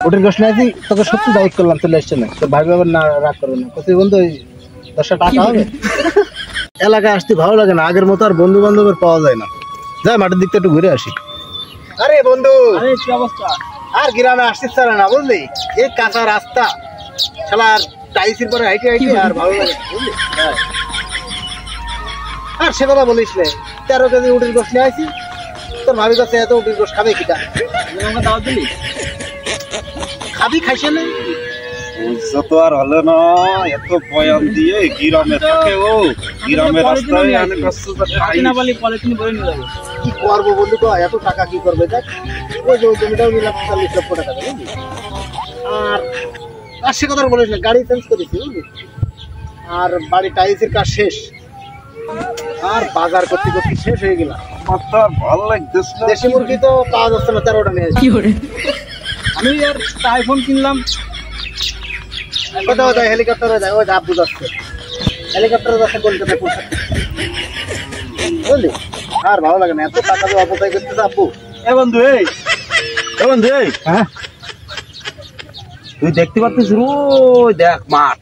উটের গোশ নিয়েছি, তোকে সত্যি দাওয়াত করলাম, চলে এসছে না, তোর ভাবি আবার না রাগ করবে না, কোথায় বন্ধু ওই 10 টাকা হবে। এলাকায় আসতে ভালো লাগে না, আগের মতো আর বন্ধু বান্ধবের পাওয়া যায় না। যাই মাঠের দিকটা একটু ঘুরে আসি। আরে বন্ধু, কি অবস্থা? আর গ্রামে আসতে চায় না বুঝলি, এই কাঁচা রাস্তা শালার টাইসের পরে হাইটে হাইটে আর ভালো লাগে বুঝলি। আর সে কথা বলিস রে, 13 কেজি উটের গোশ নিয়ে আসি, তোর ভাবি কাছে এত উটের গোশ খাবে কিটা? আমাকে দাওয়াত দিলি? খাবি, খাইছে না তো আর হলো না, এত বয়ান দিয়ে গ্রামে থাকে ও, গ্রামের রাস্তায় অনেক না বলি পলিথিন ভরে নিয়ে যাবো। কি করবো বন্ধু, তো এত টাকা কি করবে? দেখ ওই যে জমিটাও নিলাম 40 লক্ষ টাকা বুঝলি। আর সে কথা বলিস না, গাড়ি চেঞ্জ করেছি বুঝলি, আর বাড়ি টাইসের কাজ শেষ, আর বাজার করতে করতে শেষ হয়ে গেলাম। মাথা ভালো লাগতেছে না। দেশি মুরগি তো পাওয়া যাচ্ছে না, 13টা নিয়ে আসি। আমি আর আইফোন কিনলাম। কোথাও যায় হেলিকপ্টারে যায়, ওই আব্বু যাচ্ছে হেলিকপ্টারে যাচ্ছে কলকাতায় পৌঁছাতে বুঝলি। আর ভালো লাগে না, এত টাকা দিয়ে অপচয় করতেছে আব্বু। এ বন্ধু এই, এ বন্ধু এই, হ্যাঁ তুই দেখতে পাচ্ছিস ওই দেখ মাঠ,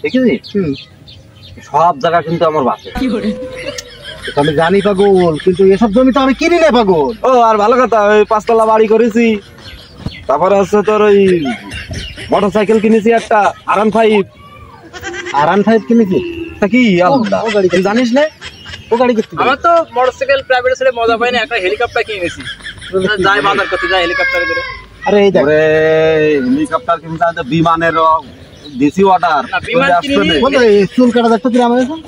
দেখেছিস সব জায়গা কিন্তু আমার বাসে। আমি জানি পাগল, কিন্তু এসব জমি তো আমি কিনি না পাগল। ও আর ভালো কথা, ওই 5 তলা বাড়ি করেছি, তারপরে হচ্ছে তোর ওই মোটরসাইকেল কিনেছি একটা R15। R15 কিনেছি? তা কি আলাদা ও গাড়ি তুই জানিস না? ও গাড়ি করতে আমার তো মোটরসাইকেল প্রাইভেট ছেড়ে মজা পাই না, একটা হেলিকপ্টার কিনে নিয়েছি। যাই বাজার করতে যাই হেলিকপ্টারে করে। আরে এই দেখ, ওরে হেলিকপ্টার কিনতে আছে, বিমানের ডিসি অর্ডার না, বিমান কিনে বন্ধু এই চুল কাটা দেখতে গ্রামে এখন।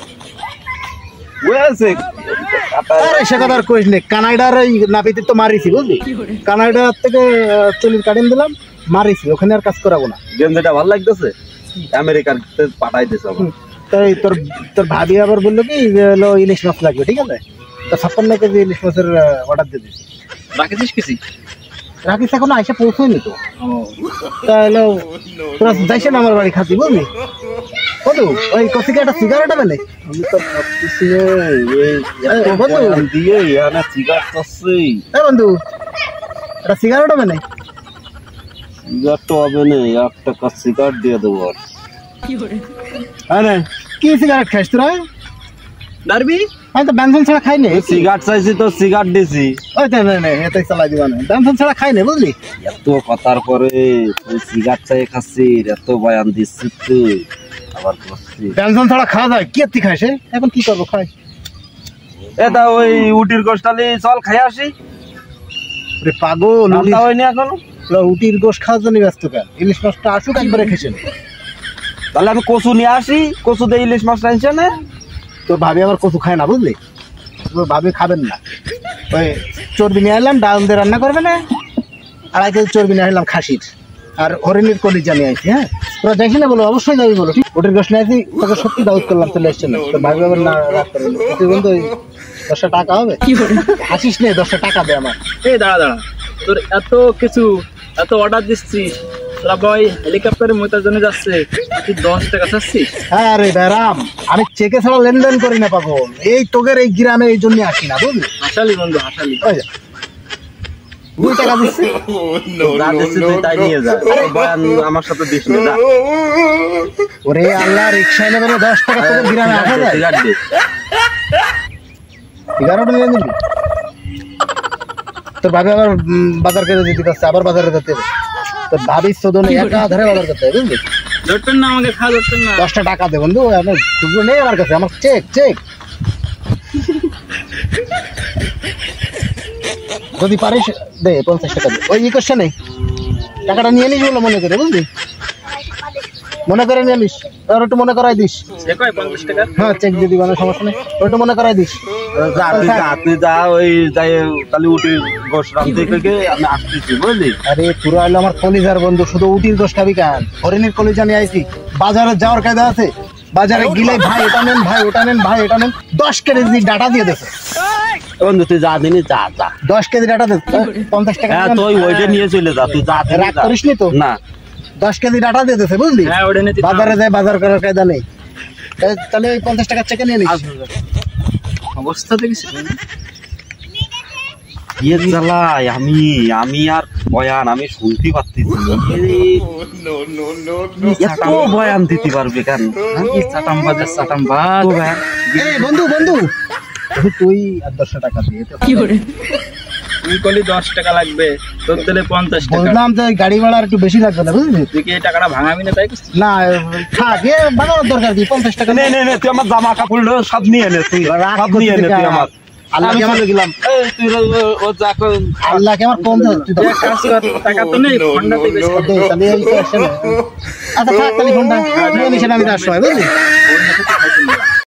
হয়েছে। আরে সে কথা আর কইস না, কানাডার এই নাপিতে তো মারিছি বুঝলি, কানাডার থেকে চুল কাটিয়ে দিলাম, মারিছি, ওখানে আর কাজ করাবো না। গেঞ্জিটা ভালো লাগতেছে, আমেরিকার পাঠাইতেছে আমার। তাই তোর তোর ভাবি আবার বললো কি যে হলো ইলিশ মাছ লাগবে, ঠিক আছে, তো 56 কেজি ইলিশ মাছের অর্ডার দিয়ে দিচ্ছি। রাখিস কিছু? রাখিস এখনো আইসা পৌঁছয়নি তো। তাহলে তোরা যাইছে না আমার বাড়ি খাতি বুঝলি। বন্ধু ওই কফিকে একটা সিগারেট হবে না? আমি তো ভাবতেছি দিয়ে এখানে সিগারেট করছি। বন্ধু একটা সিগারেট হবে না? সিগারেট তো হবে না, 1 টাকা সিগারেট দিয়ে দেবো। আর আরে কি সিগারেট খাইস তোরা? ডারবি আমি তো বেনসন ছাড়া খাই না। সিগারেট চাইছি তো সিগারেট দিছি। ওই তো না এটাই চালাই দিবা না, বেনসন ছাড়া খাই না বুঝলি। এত কথার পরে তুই সিগারেট চাই খাচ্ছিস, এত বয়ান দিচ্ছিস তুই আবার করছিস। বেনসন ছাড়া খাওয়া যায় কি? এত্তি খাইছে এখন কি করবো, খাই। এটা ওই উটির গোষ্ঠালি চল খাই আসি। পাগল, হয়নি এখন উটির গোশ খাওয়ার জন্য ব্যস্ত কেন? ইলিশ মাছটা আসুক একবারে খেয়েছেন। তাহলে আমি কচু নিয়ে আসি, কচু দিয়ে ইলিশ মাছ টানছে না। তোর ভাবি আবার কচু খায় না বুঝলি, তোর ভাবি খাবেন না। ওই চর্বি নিয়ে এলাম, ডাউন দিয়ে রান্না করবে না, 2.5 কেজি চর্বি নিয়ে এলাম খাসির, আর হরিণের কলিজা নিয়ে আসি। হ্যাঁ তোরা দেখি না বলো, অবশ্যই যাবি বলো। উটের গোশ নিয়ে আসি, তোকে সত্যি দাওয়াত করলাম, চলে এসছে না, তোর ভাবি আবার না রাগ করবে না, তুই বন্ধু 10 টাকা হবে। হাসিস নেই, 10 টাকা দে আমার। এই দাঁড়া দাঁড়া, তোর এত কিছু, এত অর্ডার দিচ্ছিস, তোরা ভাই হেলিকপ্টারে মোতার জন্য যাচ্ছে, তুই 10 টাকা চাচ্ছিস? হ্যাঁ রে ব্যারাম, আমি চেকে ছাড়া লেনদেন করি না পাগল, এই তোদের এই গ্রামে এই জন্য আসি না বুঝলি। হাসালি বন্ধু হাসালি। 2 টাকা দিচ্ছি, যা দিচ্ছি তুই তাই নিয়ে যা, বয়ান আমার সাথে দিস না। যা ওরে আল্লাহ, রিক্সায় নেবে 10 টাকা তোদের গ্রামে আসা যায়? সিগারেট দে। 11টা নিয়ে নিবি? তোর ভাবি আবার বাজার করে দিতে পারছে, আবার বাজারে যেতে হবে। তোর ভাবির শোধনে একা ধরে বাজার করতে হবে বুঝলি। ধরতেন না আমাকে, খা ধরতেন না। 10 টাকা দে বন্ধু, আমার খুচরো নেই আমার কাছে, আমার চেক চেক। যদি পারিস দে 50 টাকা দে, ওই কোশ্চেন নেই, টাকাটা নিয়ে নিস বলে মনে করে বুঝলি, মনে করে নিয়ে নিস, আর একটু মনে করাই দিস। চেক হয় 50 টাকা? হ্যাঁ চেক দিয়ে দিবা, না সমস্যা নেই, একটু মনে করাই দিস। যা তুই যা, ওই যাই তাহলে উটির গোশ রাঁধতে থেকে আমি আসতেছি বুঝলি। আরে পুরো হলো আমার কলিজার বন্ধু, শুধু উটির গোশ খাবি কেন? হরিণের কলিজা নিয়ে আইছি, বাজারে যাওয়ার কায়দা আছে, বাজারে গিলে ভাই এটা নেন, ভাই ওটা নেন, ভাই এটা নেন, 10 কেজি ডাটা দিয়ে দেছে। বন্ধু তুই যা দিনি, যা যা 10 কেজি ডাটা দে, 50 টাকা। হ্যাঁ তুই ওইটা নিয়ে চলে যা, তুই যা রাগ করিস নি তো? না 10 কেজি ডাটা দিয়ে দেছে বুঝলি। হ্যাঁ ওটা নিতে বাজারে যায় বাজার করার কায়দা নেই, তাহলে ওই 50 টাকা চেকে নিয়ে নিস। অবস্থা দেখিস? ইয়ে জ্বালাই আমি আর বয়ান আমি শুনতে পাচ্ছি এত বয়ান দিতে পারবে কেন? চাটাম্বাজ এই বন্ধু বন্ধু তুই আর 10 টাকা দিয়ে তো তুই কলি 10 টাকা লাগবে, তোর দিলে 50 টাকা। বললাম যে গাড়ি ভাড়া আর একটু বেশি লাগবে না বুঝলি? তুই কি এই টাকাটা ভাঙাবি না তাই করছিস? না থাক এ বানানোর দরকার কি 50 টাকা নে নে নে তুই আমার জামা কাপড় সব নিয়ে নে, তুই সব নিয়ে নে তুই আমার। আল্লাহকে আমার গেলাম তুই ও যা আল্লাহকে আমার কম দে তুই তুই এক কাজ কর, টাকা তো নেই, ফোনটাতে বেশি দে তাহলে এই তো আসে না। আচ্ছা থাক তাহলে ফোনটা নিয়ে নিস আমি তার সময় বুঝলি?